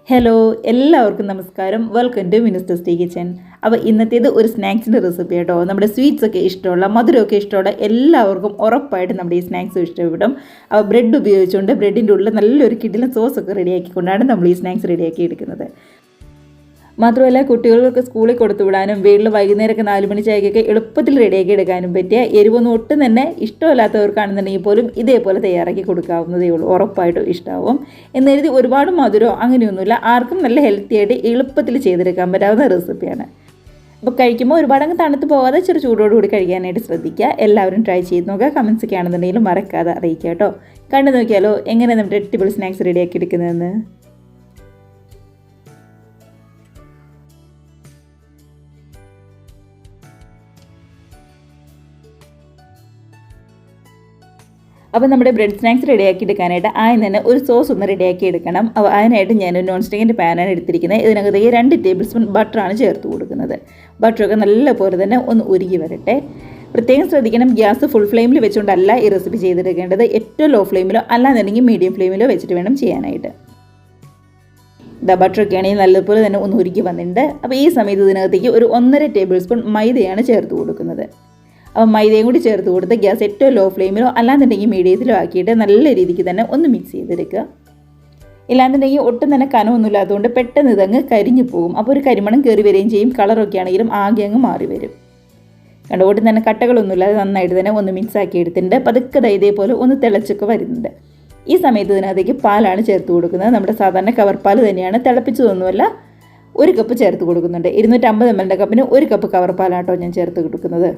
Hello, എല്ലാവർക്കും നമസ്കാരം. Welcome to Minnu's tasty kitchen. അപ്പോൾ ഇന്നത്തേത് ഒരു സ്നാക്സിൻ്റെ റെസിപ്പി കേട്ടോ. നമ്മുടെ സ്വീറ്റ്സൊക്കെ ഇഷ്ടമുള്ള, മധുരമൊക്കെ ഇഷ്ടമുള്ള എല്ലാവർക്കും ഉറപ്പായിട്ട് നമ്മുടെ ഈ സ്നാക്സ് ഇഷ്ടപ്പെടും. അപ്പോൾ ബ്രെഡ് ഉപയോഗിച്ചുകൊണ്ട് ബ്രെഡിൻ്റെ ഉള്ളിൽ നല്ലൊരു കിടിലൻ സോസൊക്കെ റെഡിയാക്കിക്കൊണ്ടാണ് നമ്മൾ ഈ സ്നാക്സ് റെഡിയാക്കി എടുക്കുന്നത്. മാത്രമല്ല, കുട്ടികൾക്ക് സ്കൂളിൽ കൊടുത്തു വിടാനും വീട്ടിൽ വൈകുന്നേരമൊക്കെ 4 മണി ചായക്കൊക്കെ എളുപ്പത്തിൽ റെഡിയാക്കി എടുക്കാനും പറ്റിയ, എരിവൊന്നും ഒട്ടും തന്നെ ഇഷ്ടമല്ലാത്തവർക്കാണെന്നുണ്ടെങ്കിൽ പോലും ഇതേപോലെ തയ്യാറാക്കി കൊടുക്കാവുന്നതേ ഉള്ളൂ. ഉറപ്പായിട്ടും ഇഷ്ടമാവും. എന്നെഴുതി ഒരുപാട് മധുരമോ അങ്ങനെയൊന്നുമില്ല, ആർക്കും നല്ല ഹെൽത്തി ആയിട്ട് എളുപ്പത്തിൽ ചെയ്തെടുക്കാൻ പറ്റാവുന്ന റെസിപ്പിയാണ്. അപ്പോൾ കഴിക്കുമ്പോൾ ഒരുപാടങ്ങ് തണുത്ത് പോകാതെ ചെറു ചൂടോടുകൂടി കഴിക്കാനായിട്ട് ശ്രദ്ധിക്കുക. എല്ലാവരും ട്രൈ ചെയ്ത് നോക്കുക. കമൻസൊക്കെ ആണെന്നുണ്ടെങ്കിലും മറക്കാതെ അറിയിക്കുക കേട്ടോ. കണ്ടു നോക്കിയാലോ എങ്ങനെ നമ്മുടെ അടിപൊളി സ്നാക്സ് റെഡിയാക്കി എടുക്കുന്നതെന്ന്. അപ്പോൾ നമ്മുടെ ബ്രെഡ് സ്നാക്സ് റെഡിയാക്കി എടുക്കാനായിട്ട് ആദ്യം തന്നെ ഒരു സോസ് ഒന്ന് റെഡിയാക്കി എടുക്കണം. അപ്പോൾ അതിനായിട്ട് ഞാൻ നോൺ സ്റ്റിക്കിൻ്റെ പാനാണ് എടുത്തിരിക്കുന്നത്. ഇതിനകത്തേക്ക് 2 ടേബിൾ സ്പൂൺ ബട്ടറാണ് ചേർത്ത് കൊടുക്കുന്നത്. ബട്ടറൊക്കെ നല്ലപോലെ തന്നെ ഒന്ന് ഉരുകി വരട്ടെ. പ്രത്യേകം ശ്രദ്ധിക്കണം, ഗ്യാസ് ഫുൾ ഫ്ലെയിമിൽ വെച്ചുകൊണ്ടല്ല ഈ റെസിപ്പി ചെയ്തെടുക്കേണ്ടത്. ഏറ്റവും ലോ ഫ്ലെയിമിലോ അല്ലാന്നുണ്ടെങ്കിൽ മീഡിയം ഫ്ലെയിമിലോ വെച്ചിട്ട് വേണം ചെയ്യാനായിട്ട്. ബട്ടറൊക്കെ ആണെങ്കിൽ നല്ലപോലെ തന്നെ ഒന്ന് ഉരുക്കി വന്നിട്ടുണ്ട്. അപ്പോൾ ഈ സമയത്ത് ഇതിനകത്തേക്ക് ഒരു 1.5 ടേബിൾ സ്പൂൺ മൈദയാണ് ചേർത്ത് കൊടുക്കുന്നത്. അപ്പോൾ മൈദയും കൂടി ചേർത്ത് കൊടുത്ത് ഗ്യാസ് ഏറ്റവും ലോ ഫ്ലെയിമിലോ അല്ലാന്നുണ്ടെങ്കിൽ മീഡിയത്തിലോ ആക്കിയിട്ട് നല്ല രീതിക്ക് തന്നെ ഒന്ന് മിക്സ് ചെയ്തെടുക്കുക. ഇല്ലാന്നുണ്ടെങ്കിൽ ഒട്ടും തന്നെ കനമൊന്നുമില്ലാത്തതുകൊണ്ട് പെട്ടെന്ന് ഇതങ്ങ് കരിഞ്ഞു പോകും. അപ്പോൾ ഒരു കരിമണം കയറി വരികയും ചെയ്യും. കളറൊക്കെ ആണെങ്കിലും ആകെ അങ്ങ് മാറി വരും. കണ്ടോ, ഒട്ടും തന്നെ കട്ടകളൊന്നുമില്ലാതെ നന്നായിട്ട് തന്നെ ഒന്ന് മിക്സ് ആക്കി എടുത്തിട്ടുണ്ട്. പതുക്കെ ഇതേപോലെ ഒന്ന് തിളച്ചൊക്കെ വരുന്നുണ്ട്. ഈ സമയത്ത് ഇതിനകത്തേക്ക് പാലാണ് ചേർത്ത് കൊടുക്കുന്നത്. നമ്മുടെ സാധാരണ കവർ പാൽ തന്നെയാണ്, തിളപ്പിച്ചതൊന്നുമല്ല. 1 കപ്പ് ചേർത്ത് കൊടുക്കുന്നുണ്ട്. 250 ml കപ്പിന് 1 കപ്പ് കവർ പാലാട്ടോ ഞാൻ ചേർത്ത് കൊടുക്കുന്നത്.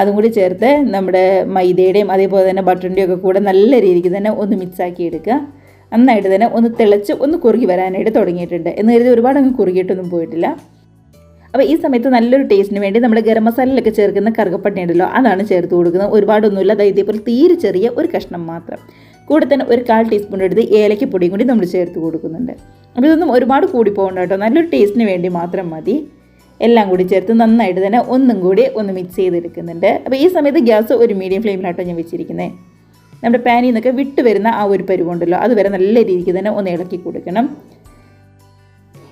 അതും കൂടി ചേർത്ത് നമ്മുടെ മൈദയുടെയും അതേപോലെ തന്നെ ബട്ടറിൻ്റെയും ഒക്കെ കൂടെ നല്ല രീതിക്ക് തന്നെ ഒന്ന് മിക്സാക്കി എടുക്കുക. നന്നായിട്ട് തന്നെ ഒന്ന് തിളച്ച് ഒന്ന് കുറുകി വരാനായിട്ട് തുടങ്ങിയിട്ടുണ്ട്. എന്ന് കരുതി ഒരുപാട് അങ്ങ് കുറുകിയിട്ടൊന്നും പോയിട്ടില്ല. അപ്പോൾ ഈ സമയത്ത് നല്ലൊരു ടേസ്റ്റിന് വേണ്ടി നമ്മൾ ഗരം മസാലയിലൊക്കെ ചേർക്കുന്ന കറുകപ്പട്ട ഉണ്ടല്ലോ, അതാണ് ചേർത്ത് കൊടുക്കുന്നത്. ഒരുപാടൊന്നുമില്ല, ഇതേപോലെ തീരെ ചെറിയ ഒരു കഷ്ണം മാത്രം. കൂടെ തന്നെ ഒരു 1/4 ടീസ്പൂൺ എടുത്ത് ഏലക്കപ്പൊടിയും കൂടി നമ്മൾ ചേർത്ത് കൊടുക്കുന്നുണ്ട്. അപ്പോൾ ഇതൊന്നും ഒരുപാട് കൂടി പോകണ്ട കേട്ടോ, നല്ലൊരു ടേസ്റ്റിന് വേണ്ടി മാത്രം മതി. എല്ലാം കൂടി ചേർത്ത് നന്നായിട്ട് തന്നെ ഒന്നും കൂടി ഒന്ന് മിക്സ് ചെയ്തെടുക്കുന്നുണ്ട്. അപ്പോൾ ഈ സമയത്ത് ഗ്യാസ് ഒരു മീഡിയം ഫ്ലെയിമിലാട്ടോ ഞാൻ വെച്ചിരിക്കുന്നത്. നമ്മുടെ പാനിൽ നിന്നൊക്കെ വിട്ട് വരുന്ന ആ ഒരു പരുവുണ്ടല്ലോ, അതുവരെ നല്ല രീതിക്ക് തന്നെ ഒന്ന് ഇളക്കി കൊടുക്കണം.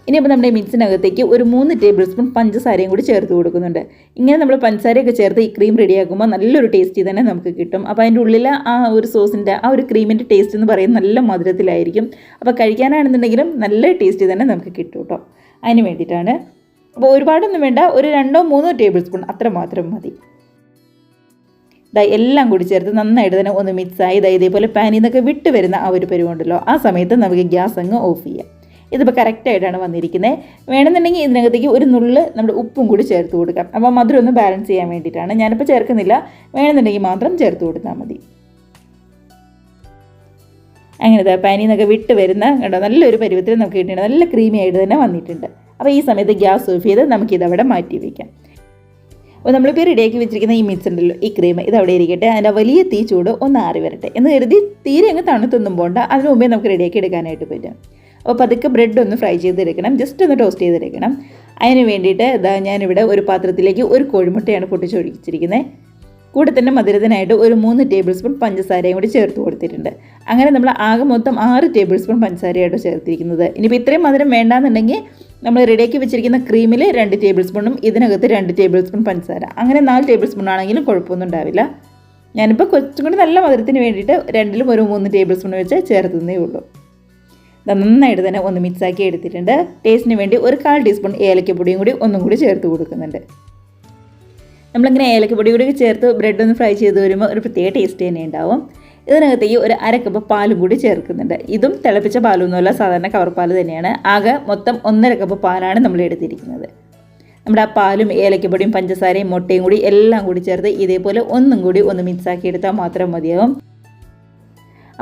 ഇനിയിപ്പോൾ നമ്മുടെ മിക്സിനകത്തേക്ക് ഒരു 3 ടേബിൾ സ്പൂൺ പഞ്ചസാരയും കൂടി ചേർത്ത് കൊടുക്കുന്നുണ്ട്. ഇങ്ങനെ നമ്മൾ പഞ്ചസാരയൊക്കെ ചേർത്ത് ഈ ക്രീം റെഡിയാക്കുമ്പോൾ നല്ലൊരു ടേസ്റ്റ് തന്നെ നമുക്ക് കിട്ടും. അപ്പോൾ അതിൻ്റെ ഉള്ളിൽ ആ ഒരു സോസിൻ്റെ ആ ഒരു ക്രീമിൻ്റെ ടേസ്റ്റ് എന്ന് പറയുന്നത് നല്ല മധുരത്തിലായിരിക്കും. അപ്പോൾ കഴിക്കാനാണെന്നുണ്ടെങ്കിലും നല്ല ടേസ്റ്റ് തന്നെ നമുക്ക് കിട്ടും കേട്ടോ. അതിന് വേണ്ടിയിട്ടാണ്. അപ്പോൾ ഒരുപാടൊന്നും വേണ്ട, ഒരു 2-3 ടേബിൾ സ്പൂൺ അത്ര മാത്രം മതി. എല്ലാം കൂടി ചേർത്ത് നന്നായിട്ട് തന്നെ ഒന്ന് മിക്സായി ഇതേപോലെ പാനിൽ നിന്നൊക്കെ വിട്ട് വരുന്ന ആ ഒരു പരുവുണ്ടല്ലോ, ആ സമയത്ത് നമുക്ക് ഗ്യാസ് അങ്ങ് ഓഫ് ചെയ്യാം. ഇതിപ്പോൾ കറക്റ്റായിട്ടാണ് വന്നിരിക്കുന്നത്. വേണമെന്നുണ്ടെങ്കിൽ ഇതിനകത്തേക്ക് ഒരു നുള്ള് നമ്മുടെ ഉപ്പും കൂടി ചേർത്ത് കൊടുക്കാം. അപ്പോൾ മധുരം ഒന്ന് ബാലൻസ് ചെയ്യാൻ വേണ്ടിയിട്ടാണ്. ഞാനിപ്പോൾ ചേർക്കുന്നില്ല, വേണമെന്നുണ്ടെങ്കിൽ മാത്രം ചേർത്ത് കൊടുത്താൽ മതി. അങ്ങനെ പാനിൽ നിന്നൊക്കെ വിട്ട് വരുന്ന കേട്ടോ നല്ലൊരു പരുവത്തിൽ നമുക്ക് കിട്ടിയിട്ടുണ്ട്. നല്ല ക്രീമി ആയിട്ട് തന്നെ വന്നിട്ടുണ്ട്. അപ്പോൾ ഈ സമയത്ത് ഗ്യാസ് ഓഫ് ചെയ്ത് നമുക്കിതവിടെ മാറ്റി വയ്ക്കാം. അപ്പോൾ നമ്മളിപ്പോൾ റെഡിയാക്കി വെച്ചിരിക്കുന്ന ഈ മിക്സ് ഉണ്ടല്ലോ, ഈ ക്രീം ഇതവിടെ ഇരിക്കട്ടെ. അതിൻ്റെ വലിയ തീ ചൂട് ഒന്ന് ആറി വരട്ടെ. എന്ന് കരുതി തീരെ അങ്ങ് തണുത്തൊന്നും പോകണ്ട, അതിന് മുമ്പേ നമുക്ക് റെഡിയാക്കി എടുക്കാനായിട്ട് പറ്റും. അപ്പോൾ പതുക്കെ ബ്രെഡ് ഒന്ന് ഫ്രൈ ചെയ്തെടുക്കണം, ജസ്റ്റ് ഒന്ന് ടോസ്റ്റ് ചെയ്തെടുക്കണം. അതിന് വേണ്ടിയിട്ട് ഞാനിവിടെ ഒരു പാത്രത്തിലേക്ക് ഒരു കോഴിമുട്ടയാണ് പൊട്ടിച്ചൊഴിച്ചിരിക്കുന്നത്. കൂടെ തന്നെ മധുരത്തിനായിട്ട് ഒരു 3 ടേബിൾ സ്പൂൺ പഞ്ചസാരയും കൂടി ചേർത്ത് കൊടുത്തിട്ടുണ്ട്. അങ്ങനെ നമ്മൾ ആകെ മൊത്തം 6 ടേബിൾ സ്പൂൺ പഞ്ചസാരയായിട്ട് ചേർത്തിരിക്കുന്നത്. ഇനിയിപ്പോൾ ഇത്രയും മധുരം വേണ്ടാന്നുണ്ടെങ്കിൽ നമ്മൾ റെഡിയാക്കി വെച്ചിരിക്കുന്ന ക്രീമിൽ 2 ടേബിൾ സ്പൂണും ഇതിനകത്ത് 2 ടേബിൾ സ്പൂൺ പഞ്ചസാര, അങ്ങനെ 4 ടേബിൾ സ്പൂൺ ആണെങ്കിലും കുഴപ്പമൊന്നും ഉണ്ടാവില്ല. ഞാനിപ്പോൾ കുറച്ചും കൂടി നല്ല മധുരത്തിന് വേണ്ടിയിട്ട് 2ലും ഒരു 3 ടേബിൾ സ്പൂൺ വെച്ച് ചേർത്തുന്നേ ഉള്ളൂ. നന്നായിട്ട് തന്നെ ഒന്ന് മിക്സാക്കി എടുത്തിട്ടുണ്ട്. ടേസ്റ്റിന് വേണ്ടി ഒരു 1/4 ടീസ്പൂൺ ഏലക്കപ്പൊടിയും കൂടി ഒന്നും കൂടി ചേർത്ത് കൊടുക്കുന്നുണ്ട്. നമ്മളിങ്ങനെ ഏലക്കപ്പൊടി കൂടി ചേർത്ത് ബ്രെഡ് ഒന്ന് ഫ്രൈ ചെയ്ത് വരുമ്പോൾ ഒരു പ്രത്യേക ടേസ്റ്റ് തന്നെ ഉണ്ടാവും. ഇതിനകത്തേക്ക് ഒരു 1/2 കപ്പ് പാലും കൂടി ചേർക്കുന്നുണ്ട്. ഇതും തിളപ്പിച്ച പാലൊന്നുമല്ല, സാധാരണ കവർ പാൽ തന്നെയാണ്. ആകെ മൊത്തം 1.5 കപ്പ് പാലാണ് നമ്മൾ എടുത്തിരിക്കുന്നത്. നമ്മുടെ ആ പാലും ഏലക്കപ്പൊടിയും പഞ്ചസാരയും മുട്ടയും കൂടി എല്ലാം കൂടി ചേർത്ത് ഇതേപോലെ ഒന്നും കൂടി ഒന്ന് മിക്സാക്കി എടുത്താൽ മാത്രം മതിയാവും.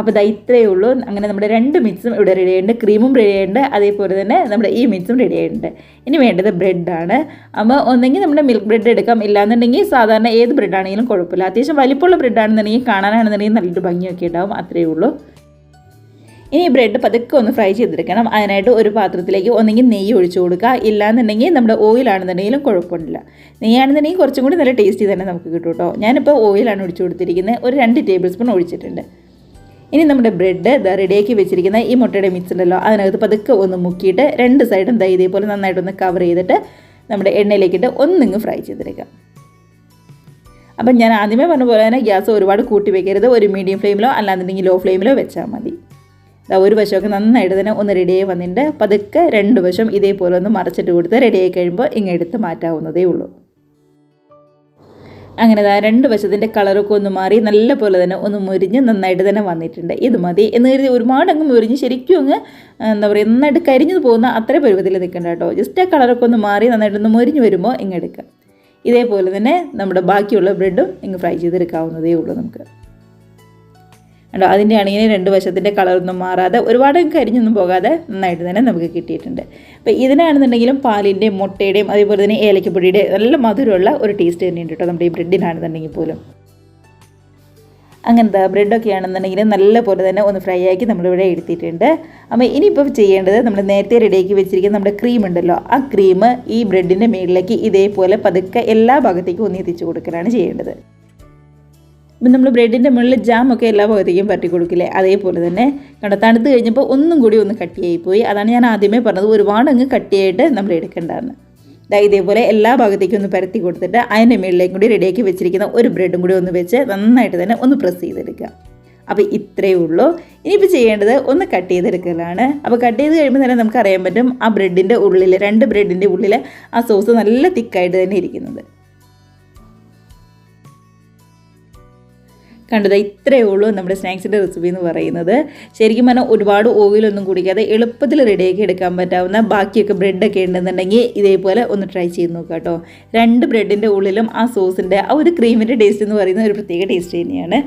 അപ്പോൾ ഇത്രയേ ഉള്ളൂ. അങ്ങനെ നമ്മുടെ 2 മിക്സും ഇവിടെ റെഡി ആയിട്ടുണ്ട്. ക്രീമും റെഡി ആയിട്ടുണ്ട്, അതേപോലെ തന്നെ നമ്മുടെ ഈ മിക്സും റെഡി ആയിട്ടുണ്ട്. ഇനി വേണ്ടത് ബ്രെഡാണ്. അപ്പോൾ ഒന്നെങ്കിൽ നമ്മുടെ മിൽക്ക് ബ്രെഡ് എടുക്കാം, ഇല്ലാന്നുണ്ടെങ്കിൽ സാധാരണ ഏത് ബ്രെഡാണെങ്കിലും കുഴപ്പമില്ല. അത്യാവശ്യം വലിപ്പമുള്ള ബ്രെഡാണെന്നുണ്ടെങ്കിൽ കാണാനാണെന്നുണ്ടെങ്കിൽ നല്ലൊരു ഭംഗിയൊക്കെ ഉണ്ടാവും. അത്രയേ ഉള്ളൂ. ഇനി ബ്രെഡ് പതുക്കെ ഒന്ന് ഫ്രൈ ചെയ്തെടുക്കണം. അതിനായിട്ട് ഒരു പാത്രത്തിലേക്ക് ഒന്നെങ്കിൽ നെയ്യ് ഒഴിച്ചു കൊടുക്കുക, ഇല്ലാന്നുണ്ടെങ്കിൽ നമ്മുടെ ഓയിലാണെന്നുണ്ടെങ്കിലും കുഴപ്പമില്ല. നെയ്യാണെന്നുണ്ടെങ്കിൽ കുറച്ചും കൂടി നല്ല ടേസ്റ്റി തന്നെ നമുക്ക് കിട്ടും കേട്ടോ. ഞാനിപ്പോൾ ഓയിലാണ് ഒഴിച്ചു കൊടുത്തിരിക്കുന്നത്. ഒരു 2 ടേബിൾ സ്പൂൺ ഒഴിച്ചിട്ടുണ്ട്. ഇനി നമ്മുടെ ബ്രെഡ് റെഡിയാക്കി വെച്ചിരിക്കുന്ന ഈ മുട്ടയുടെ മിക്സ് ഉണ്ടല്ലോ അതിനകത്ത് പതുക്കെ ഒന്ന് മുക്കിയിട്ട് 2 സൈഡും ഇതേപോലെ നന്നായിട്ടൊന്ന് കവർ ചെയ്തിട്ട് നമ്മുടെ എണ്ണയിലേക്കിട്ട് ഒന്നിങ്ങ് ഫ്രൈ ചെയ്തെടുക്കാം. അപ്പം ഞാൻ ആദ്യമേ പറഞ്ഞ പോലെ തന്നെ ഗ്യാസ് ഒരുപാട് കൂട്ടി വെക്കരുത്. ഒരു മീഡിയം ഫ്ലെയിമിലോ അല്ലാന്നുണ്ടെങ്കിൽ ലോ ഫ്ലെയിമിലോ വെച്ചാൽ മതി. ഒരു വശമൊക്കെ നന്നായിട്ട് തന്നെ ഒന്ന് റെഡിയായി വന്നിട്ട് പതുക്കെ 2 വശം ഇതേപോലെ ഒന്ന് മറച്ചിട്ട് കൊടുത്ത് റെഡിയായി കഴിയുമ്പോൾ ഇങ്ങനെ എടുത്ത് മാറ്റാവുന്നതേ ഉള്ളൂ. അങ്ങനെ 2 വശത്തിൻ്റെ കളറൊക്കെ ഒന്ന് മാറി നല്ല പോലെ തന്നെ ഒന്ന് മുരിഞ്ഞ് നന്നായിട്ട് തന്നെ വന്നിട്ടുണ്ട്. ഇത് മതി എന്ന് കരുതി ഒരുപാട് അങ്ങ് മുരിഞ്ഞ് ശരിക്കും അങ്ങ് എന്താ പറയുക നന്നായിട്ട് കരിഞ്ഞു പോകുന്ന അത്ര പരുവത്തിൽ നിൽക്കണ്ട കേട്ടോ. ജസ്റ്റ് ആ കളറൊക്കെ ഒന്ന് മാറി നന്നായിട്ടൊന്ന് മുരിഞ്ഞ് വരുമ്പോൾ ഇങ്ങ് എടുക്കാം. ഇതേപോലെ തന്നെ നമ്മുടെ ബാക്കിയുള്ള ബ്രെഡും ഇങ്ങ് ഫ്രൈ ചെയ്തെടുക്കാവുന്നതേ ഉള്ളൂ നമുക്ക്. കണ്ടോ അതിൻ്റെ ആണെങ്കിൽ 2 വശത്തിൻ്റെ കളറൊന്നും മാറാതെ ഒരുപാട് കരിഞ്ഞൊന്നും പോകാതെ നന്നായിട്ട് തന്നെ നമുക്ക് കിട്ടിയിട്ടുണ്ട്. അപ്പോൾ ഇതിനാണെന്നുണ്ടെങ്കിലും പാലിൻ്റെയും മുട്ടയുടെയും അതേപോലെ തന്നെ ഏലക്കപ്പൊടിയുടെ നല്ല മധുരമുള്ള ഒരു ടേസ്റ്റ് തന്നെയുണ്ട് കേട്ടോ നമ്മുടെ ഈ ബ്രെഡിനാണെന്നുണ്ടെങ്കിൽ പോലും. അങ്ങനത്തെ ബ്രെഡൊക്കെ ആണെന്നുണ്ടെങ്കിൽ നല്ല പോലെ തന്നെ ഒന്ന് ഫ്രൈ ആക്കി നമ്മളിവിടെ എടുത്തിട്ടുണ്ട്. അപ്പോൾ ഇനിയിപ്പോൾ ചെയ്യേണ്ടത് നമ്മൾ നേരത്തെ റെഡിയാക്കി വെച്ചിരിക്കുന്ന നമ്മുടെ ക്രീം ഉണ്ടല്ലോ ആ ക്രീം ഈ ബ്രെഡിൻ്റെ മുകളിലേക്ക് ഇതേപോലെ പതുക്കെ എല്ലാ ഭാഗത്തേക്കും ഒന്ന് എത്തിച്ചു കൊടുക്കലാണ് ചെയ്യേണ്ടത്. ഇപ്പം നമ്മൾ ബ്രെഡിൻ്റെ മുകളിൽ ജാമൊക്കെ എല്ലാ ഭാഗത്തേക്കും പറ്റി കൊടുക്കില്ലേ അതേപോലെ തന്നെ തണുത്ത് കഴിഞ്ഞപ്പോൾ ഒന്നും കൂടി ഒന്ന് കട്ടിയായിപ്പോയി. അതാണ് ഞാൻ ആദ്യമേ പറഞ്ഞത് ഒരുപാട് അങ്ങ് കട്ടിയായിട്ട് നമ്മൾ എടുക്കേണ്ടതെന്ന്. ഇതേപോലെ എല്ലാ ഭാഗത്തേക്കും ഒന്ന് പരത്തി കൊടുത്തിട്ട് അതിൻ്റെ മുകളിലേക്കും കൂടി റെഡിയാക്കി വെച്ചിരിക്കുന്ന ഒരു ബ്രെഡും കൂടി ഒന്ന് വെച്ച് നന്നായിട്ട് തന്നെ ഒന്ന് പ്രസ് ചെയ്തെടുക്കുക. അപ്പോൾ ഇത്രയേ ഉള്ളൂ. ഇനിയിപ്പോൾ ചെയ്യേണ്ടത് ഒന്ന് കട്ട് ചെയ്തെടുക്കലാണ്. അപ്പോൾ കട്ട് ചെയ്ത് കഴിയുമ്പോൾ തന്നെ നമുക്കറിയാൻ പറ്റും ആ ബ്രെഡിൻ്റെ ഉള്ളിൽ 2 ബ്രെഡിൻ്റെ ഉള്ളിൽ ആ സോസ് നല്ല തിക്കായിട്ട് തന്നെ ഇരിക്കുന്നത്. കണ്ടത് ഇത്രയേ ഉള്ളൂ നമ്മുടെ സ്നാക്സിൻ്റെ റെസിപ്പി എന്ന് പറയുന്നത്. ശരിക്കും പറഞ്ഞാൽ ഒരുപാട് ഓയിലൊന്നും കുടിക്കാതെ എളുപ്പത്തിൽ റെഡിയാക്കി എടുക്കാൻ പറ്റാവുന്ന ബാക്കിയൊക്കെ ബ്രെഡൊക്കെ ഉണ്ടെന്നുണ്ടെങ്കിൽ ഇതേപോലെ ഒന്ന് ട്രൈ ചെയ്ത് നോക്കുക കേട്ടോ. 2 ബ്രെഡിൻ്റെ ഉള്ളിലും ആ സോസിൻ്റെ ആ ഒരു ക്രീമിൻ്റെ ടേസ്റ്റ് എന്ന് പറയുന്നത് ഒരു പ്രത്യേക ടേസ്റ്റ് തന്നെയാണ്.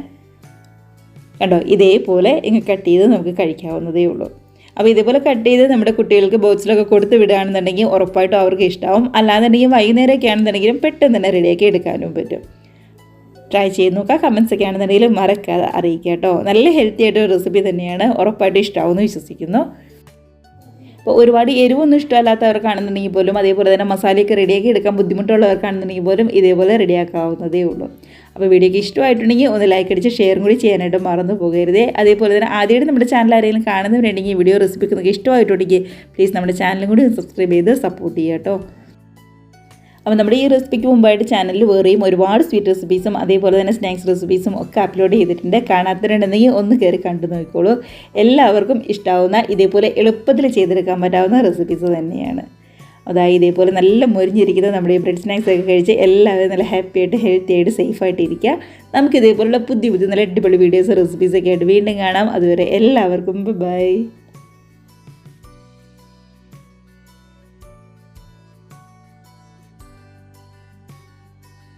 കണ്ടോ ഇതേപോലെ ഇങ്ങനെ കട്ട് ചെയ്ത് നമുക്ക് കഴിക്കാവുന്നതേ ഉള്ളൂ. അപ്പോൾ ഇതേപോലെ കട്ട് ചെയ്ത് നമ്മുടെ കുട്ടികൾക്ക് ബോക്സിലൊക്കെ കൊടുത്ത് വിടുകയാണെന്നുണ്ടെങ്കിൽ ഉറപ്പായിട്ടും അവർക്ക് ഇഷ്ടമാവും. അല്ലാന്നുണ്ടെങ്കിൽ വൈകുന്നേരമൊക്കെ ആണെന്നുണ്ടെങ്കിലും പെട്ടെന്ന് തന്നെ റെഡിയാക്കി എടുക്കാനും പറ്റും. ട്രൈ ചെയ്ത് നോക്കുക. കമൻസൊക്കെ ആണെന്നുണ്ടെങ്കിൽ മറക്കാതെ അറിയിക്കുക കേട്ടോ. നല്ല ഹെൽത്തി ആയിട്ടൊരു റെസിപ്പി തന്നെയാണ്. ഉറപ്പായിട്ട് ഇഷ്ടമാവുമെന്ന് വിശ്വസിക്കുന്നു. അപ്പോൾ ഒരുപാട് എരിവൊന്നും ഇഷ്ടമല്ലാത്തവർക്കാണെന്നുണ്ടെങ്കിൽ പോലും അതേപോലെ തന്നെ മസാലയൊക്കെ റെഡിയാക്കി എടുക്കാൻ ബുദ്ധിമുട്ടുള്ളവർക്കാണെന്നുണ്ടെങ്കിൽ പോലും ഇതേപോലെ റെഡിയാക്കാവുന്നതേ ഉള്ളൂ. അപ്പോൾ വീഡിയോക്ക് ഇഷ്ടമായിട്ടുണ്ടെങ്കിൽ ഒന്ന് ലൈക്ക് അടിച്ച് ഷെയറും കൂടി ചെയ്യാനായിട്ട് മറന്നു പോകരുതേ. അതേപോലെ തന്നെ ആദ്യമായിട്ട് നമ്മുടെ ചാനൽ ആരെങ്കിലും കാണുന്നവരുണ്ടെങ്കിൽ വീഡിയോ റെസിപ്പിക്ക് നിങ്ങൾക്ക് ഇഷ്ടമായിട്ടുണ്ടെങ്കിൽ പ്ലീസ് നമ്മുടെ ചാനലും കൂടി സബ്സ്ക്രൈബ് ചെയ്ത് സപ്പോർട്ട് ചെയ്യുക കേട്ടോ. അപ്പോൾ നമ്മുടെ ഈ റെസിപ്പിക്ക് മുമ്പായിട്ട് ചാനലിൽ വേറെയും ഒരുപാട് സ്വീറ്റ് റെസിപ്പീസും അതേപോലെ തന്നെ സ്നാക്സ് റെസിപ്പീസും ഒക്കെ അപ്ലോഡ് ചെയ്തിട്ടുണ്ട്. കാണാത്തവരുണ്ടെങ്കിൽ ഒന്ന് കയറി കണ്ടു നോക്കിക്കോളൂ. എല്ലാവർക്കും ഇഷ്ടമാവുന്ന ഇതേപോലെ എളുപ്പത്തിൽ ചെയ്തെടുക്കാൻ പറ്റാവുന്ന റെസിപ്പീസ് തന്നെയാണ്. അതായത് ഇതേപോലെ നല്ല മുരിഞ്ഞിരിക്കുന്ന നമ്മുടെ ഈ ബ്രെഡ് സ്നാക്സ് ഒക്കെ കഴിച്ച് എല്ലാവരും നല്ല ഹാപ്പി ആയിട്ട് ഹെൽത്തി ആയിട്ട് സേഫായിട്ട് ഇരിക്കുക. നമുക്ക് ഇതേപോലുള്ള പുതിയ നല്ല അടിപൊളി വീഡിയോസ് റെസിപ്പീസൊക്കെ ആയിട്ട് വീണ്ടും കാണാം. അതുവരെ എല്ലാവർക്കും ബൈ.